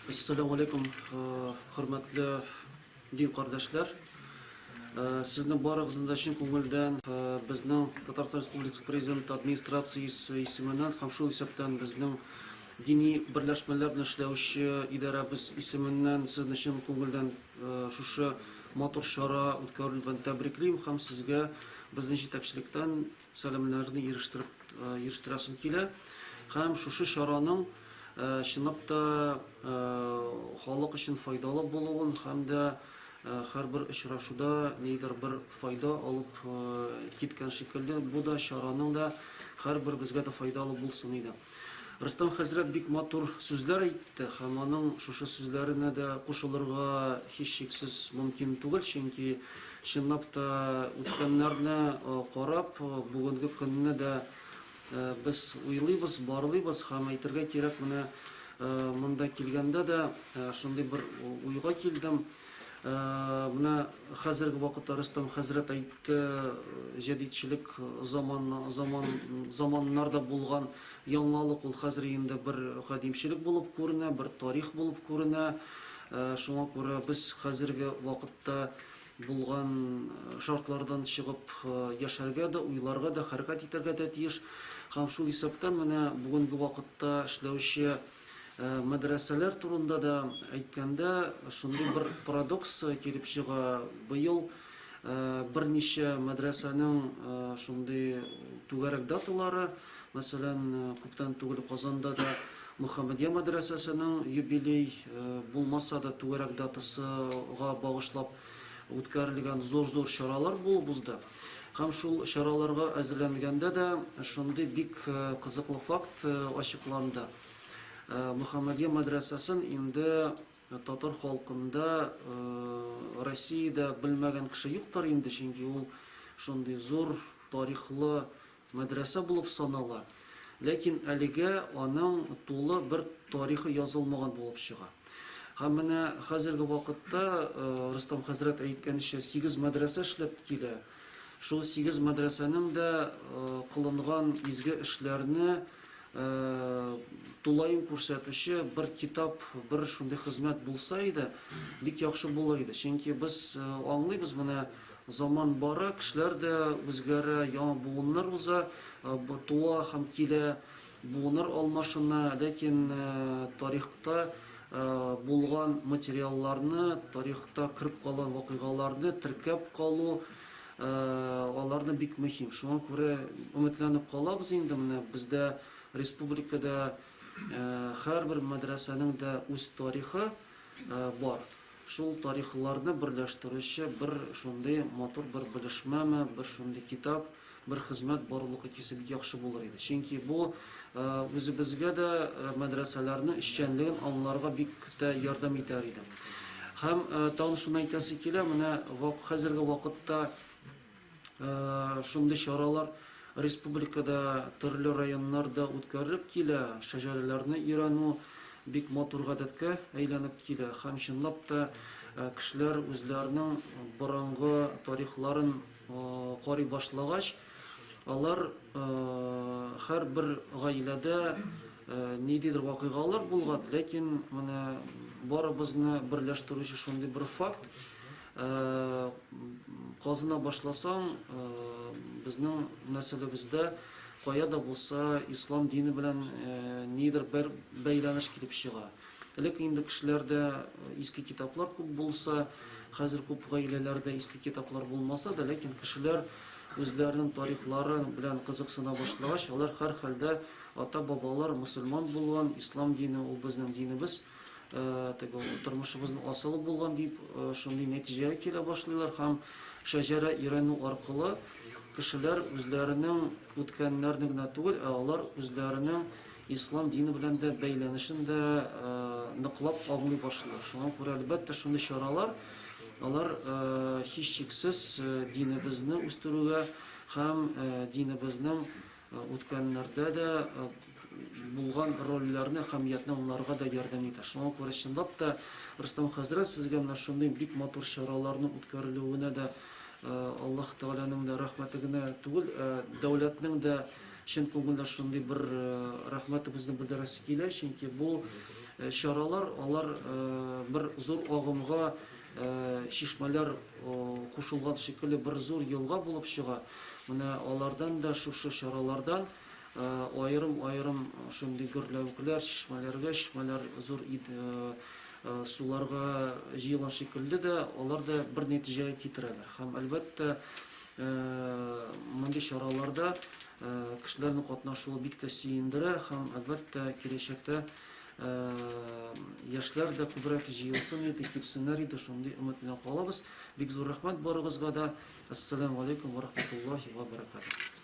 Assalamu alaikum, hörmətli din qardaşlar. Sizin barığınızda şin көңелдән безнең Татарстан Республикасы Президент администрациясе исеменнән һәм шул исәптән безнең дини берләшмәләр белән эшләүче идарәбез исеменнән сезне шин көңелдән шушы матур чара үткәрелгән тәбриклим һәм сезгә безнең җитәкчелектән сәламнарны ирештерәсем килә. Һәм шушы чараның чынлап та халык өчен файдалы булуын һәм дә һәрбер очрашуда нидер бер файда алып киткән шикелле, бу да чараның да һәрбер безгә дә файдалы булсын иде. Рөстәм хәзрәт бик матур сүзләр әйтте һәм аның шушы сүзләренә дә кушылырга һичшиксез мөмкин түгел, чөнки чынлап та үткәннәрне карап, бүгенге көнне дә без уйлыйбыз, барлыйбыз һәм әйтергә кирәк, менә монда килгәндә дә шундый бер уйга килдем. Менә хәзерге вакытта Рөстәм хәзрәт әйтте, җәдитчелек заманнарда булган яңалык ул хәзер инде бер кадимчелек булып күренә, бер тарих булып күренә. Шуңа күрә без хәзерге вакытта булган шартлардан чыгып яшәргә дә, уйларга да, хәрәкәт итәргә дә тиеш. Һәм шул исәптән менә бүгенге вакытта эшләүче мәдрәсәләр турында да әйткәндә, шундый бер парадокс килеп чыга. Быел берничә мәдрәсәнең шундый түгәрәк даталары, мәсәлән, күптән түгел Казанда да Мөхәммәдия мәдрәсәсенең юбилей булмаса да түгәрәк датасыга багышлап үткәрелгән зур чаралар булып узды. Һәм шул чараларга әзерләнгәндә дә шундый бик кызыклы факт ачыкланды. Мөхәммәдия мәдрәсәсен инде татар халкында Россиядә белмәгән кеше юктыр инде, чөнки ул шундый зур тарихлы мәдрәсә булып санала. Ләкин әлегә аның тулы бер тарихы язылмаган булып чыга. Һәм менә хәзерге вакытта Рөстәм хәзрәт әйткәнчә 8 мәдрәсә эшләп килә. Шул 8 мәдрәсәнең дә кылынган изге эшләрне тулайым күрсәтүче бер китап, бер шундый хезмәт булса иде, бик яхшы булыр иде. Чөнки без аңлыйбыз, менә заман бара, кешеләр дә үзгәрә, яңа буыннар уза, туа һәм килә, буыннар алмашына, ләкин тарихта булган материалларны, тарихта кирип калган вакыйгаларны теркәп калу, аларны бик мөһим. Шуңа күрә өметләнеп калабыз инде, менә бездә республикада һәрбер мәдрәсәнең дә үз тарихы бар. Шул тарихларны берләштерүче бер шундый матур бер белешмәме, бер шундый китап, бер хезмәт барлыкка килсә бик яхшы булыр иде. Чөнки бу үзебезгә дә мәдрәсәләрне эшчәнлеген аңларга бик тә ярдәм итәр иде. Һәм тагын шуны әйтәсе килә, менә хәзерге вакытта шундый чаралар республикада төрле районнарда үткәрелеп килә, шәҗәрәләрне өйрәнү бик матур гадәткә әйләнеп килә. Һәм чынлап та кешеләр үзләренең борынгы тарихларын карый башлагач, алар һәрбер гаиләдә ниндидер вакыйгалар булган, ләкин менә барыбызны берләштерүче шундый бер факт, казына башласаң, безнең нәселебездә каяда булса ислам дине белән нидер бер бәйләнеш килеп чыга. Элек инде кешеләрдә иске китаплар күп булса, хәзер күп гаиләләрдә иске китаплар булмаса да, ләкин кешеләр үзләренең тарихлары белән кызыксына башлагач, алар һәр хәлдә ата-бабалар мөселман булган, ислам дине ул безнең динебез, тормышыбызның асылы булган дип шундый нәтиҗәгә килә башлыйлар һәм шәҗәрә өйрәнү аркылы кешеләр үзләренең үткәннәрне генә түгел, алар үзләренең ислам дине белән дә бәйләнешен дә ныклап аңлый башлыйлар. Шуңа күрә әлбәттә шундый чаралар алар һичшиксез динебезне үстерүгә һәм динебезнең үткәннәрдә дә булган рольләрне, әһәмиятне аңларга да ярдәм итә. Шуңа күрә чынлап та Рөстәм хәзрәт сезгә менә шундый бик матур чараларның үткәрелүенә дә Аллаһ Тәгаләнең дә рәхмәте генә түгел, дәүләтнең дә чын күңелдән шундый бер рәхмәтебезне белдерәсе килә, чөнки бу чаралар алар бер зур агымга чишмәләр кушылган шикелле бер зур елга булып чыга. Менә алардан да шушы чаралардан аерым шундый гөрләвекләр, чишмәләр зур суларга җыелган шикелле дә алар да бер нәтиҗәгә китерәләр. Һәм әлбәттә мондый чараларда кешеләрнең катнашуы бик тә сөендерә һәм әлбәттә киләчәктә яшьләр дә күбрәк җыелсын иде, килсеннәр иде, шундый өмет белән калабыз. Бик зур рәхмәт барыгызга да. Ассаламу алейкум ва рахматуллахи ва баракатух.